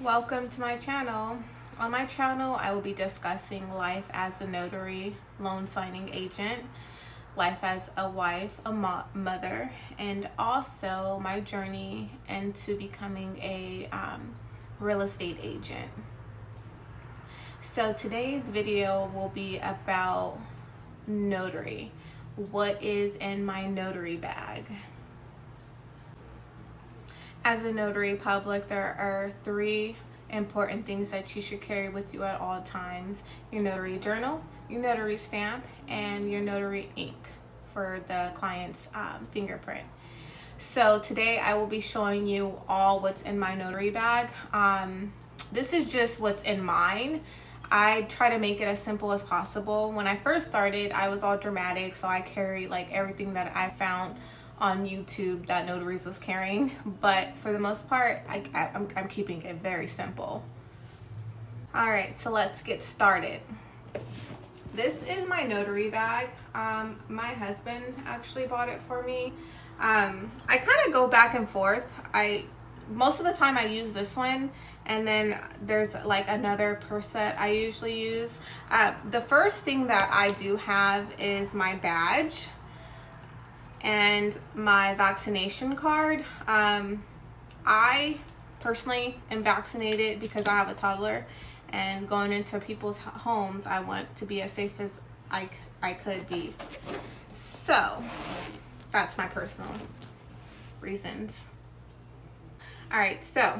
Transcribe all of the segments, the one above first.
Welcome to my channel. On my channel, I will be discussing life as a notary loan signing agent, life as a wife, a mother, and also my journey into becoming a real estate agent. So today's video will be about notary. What is in my notary bag? As a notary public, there are three important things that you should carry with you at all times: your notary journal, your notary stamp, and your notary ink for the client's fingerprint. So today I will be showing you all what's in my notary bag. This is just what's in mine. I try to make it as simple as possible. When I first started, I was all dramatic, so I carried like everything that I found on YouTube that notaries was carrying, but for the most part, I'm keeping it very simple. All right, so let's get started. This is my notary bag. My husband actually bought it for me. I kind of go back and forth. Most of the time I use this one, and then there's like another purse that I usually use. The first thing that I do have is my badge and my vaccination card. I personally am vaccinated because I have a toddler, and going into people's homes, I want to be as safe as I could be. So that's my personal reasons. All right, so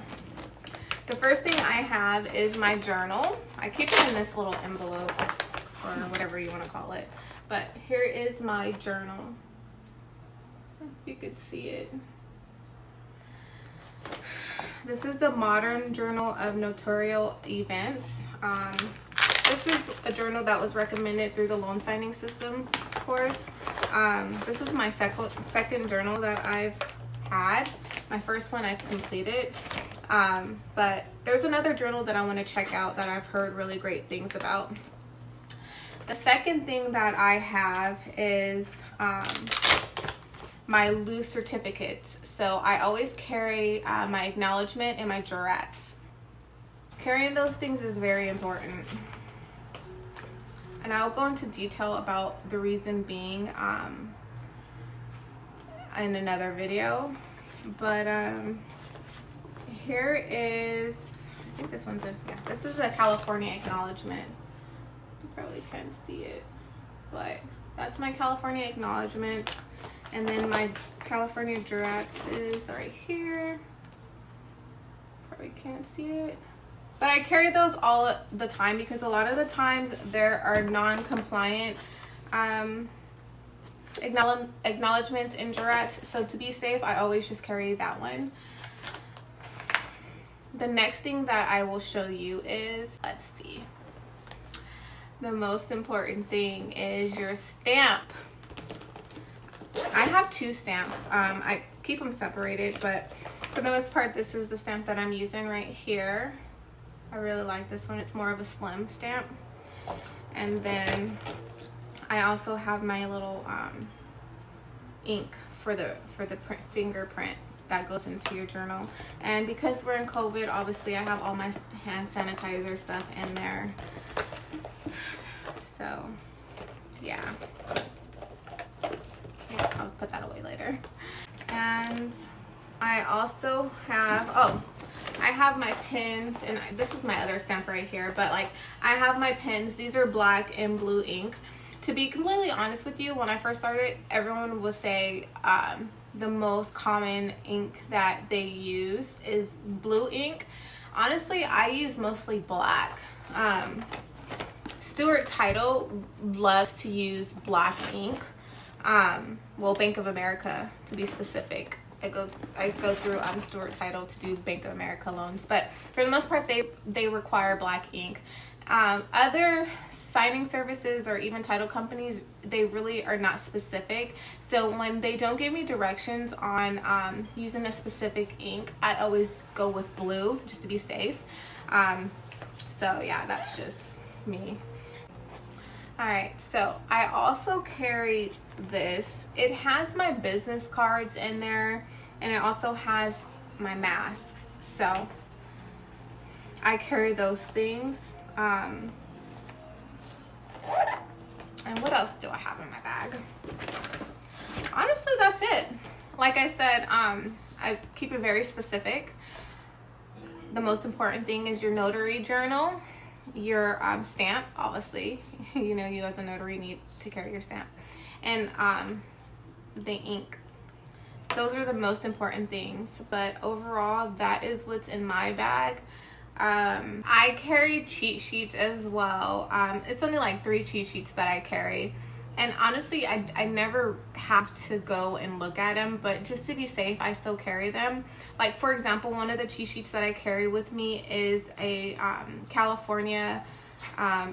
the first thing I have is my journal. I keep it in this little envelope or whatever you want to call it, but here is my journal. If you could see it. This is the Modern Journal of Notarial Events. This is a journal that was recommended through the loan signing system course. This is my second journal that I've had. My first one I've completed. But there's another journal that I want to check out that I've heard really great things about. The second thing that I have is my loose certificates. So I always carry my acknowledgement and my jurats. Carrying those things is very important, and I'll go into detail about the reason being in another video. But here is, I think this one's this is a California acknowledgement. You probably can't see it, but that's my California acknowledgement. And then my California jurats is right here. Probably can't see it. But I carry those all the time because a lot of the times there are non-compliant acknowledgements and jurats. So to be safe, I always just carry that one. The next thing that I will show you is, let's see. The most important thing is your stamp. I have two stamps. I keep them separated, but for the most part, this is the stamp that I'm using right here. I really like this one. It's more of a slim stamp. And then I also have my little ink for the fingerprint that goes into your journal. And because we're in COVID, obviously I have all my hand sanitizer stuff in there. So yeah. I'll put that away later. And I also have, I have my pens, and this is my other stamp right here, but like I have my pens. These are black and blue ink. To be completely honest with you, when I first started, everyone would say the most common ink that they use is blue ink. Honestly, I use mostly black. Stuart Title loves to use black ink. Well, Bank of America to be specific. I go through Stuart Title to do Bank of America loans, but for the most part they require black ink. Other signing services or even title companies, they really are not specific. So when they don't give me directions on using a specific ink, I always go with blue just to be safe. So yeah, that's just me. Alright, so I also carry this. It has my business cards in there, and it also has my masks. So I carry those things. And what else do I have in my bag? Honestly, that's it. Like I said, I keep it very specific. The most important thing is your notary journal, your stamp, obviously. You know, you as a notary need to carry your stamp. And the ink. Those are the most important things. But overall, that is what's in my bag. I carry cheat sheets as well. It's only like 3 cheat sheets that I carry. And honestly, I never have to go and look at them, but just to be safe, I still carry them. Like, for example, one of the cheat sheets that I carry with me is a California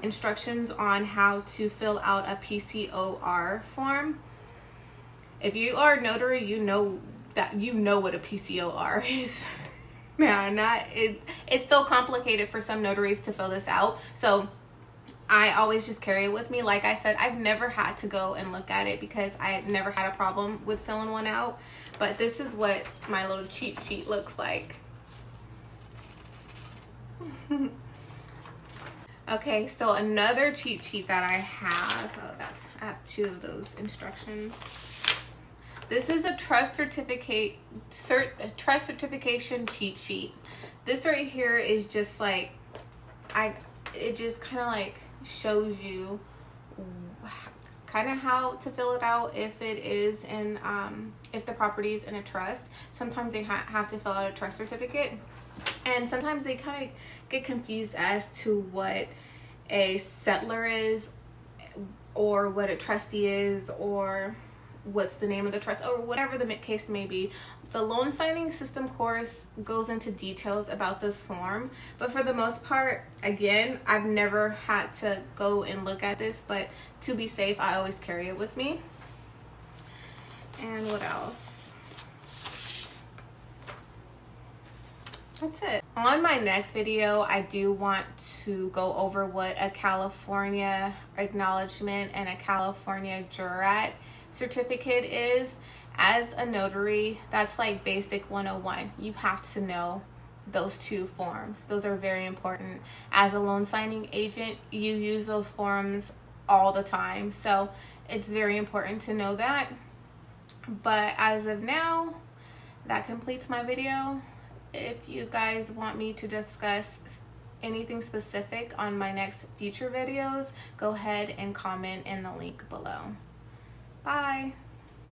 instructions on how to fill out a PCOR form. If you are a notary, you know what a PCOR is. Man, it's so complicated for some notaries to fill this out. So I always just carry it with me. Like I said, I've never had to go and look at it because I never had a problem with filling one out. But this is what my little cheat sheet looks like. Okay, so another cheat sheet that I have, I have 2 of those instructions. This is a trust certification cheat sheet. This right here is just like, it just kind of like shows you kind of how to fill it out if it is in, if the property is in a trust. Sometimes they have to fill out a trust certificate, and sometimes they kind of get confused as to what a settler is, or what a trustee is, or what's the name of the trust, or whatever the case may be. The loan signing system course goes into details about this form, but for the most part, again, I've never had to go and look at this, but to be safe, I always carry it with me. And what else? That's it. On my next video, I do want to go over what a California acknowledgement and a California jurat certificate is. As a notary, that's like basic 101. You have to know those 2 forms. Those are very important. As a loan signing agent, you use those forms all the time, so it's very important to know that. But as of now, that completes my video. If you guys want me to discuss anything specific on my next future videos, go ahead and comment in the link below. Bye.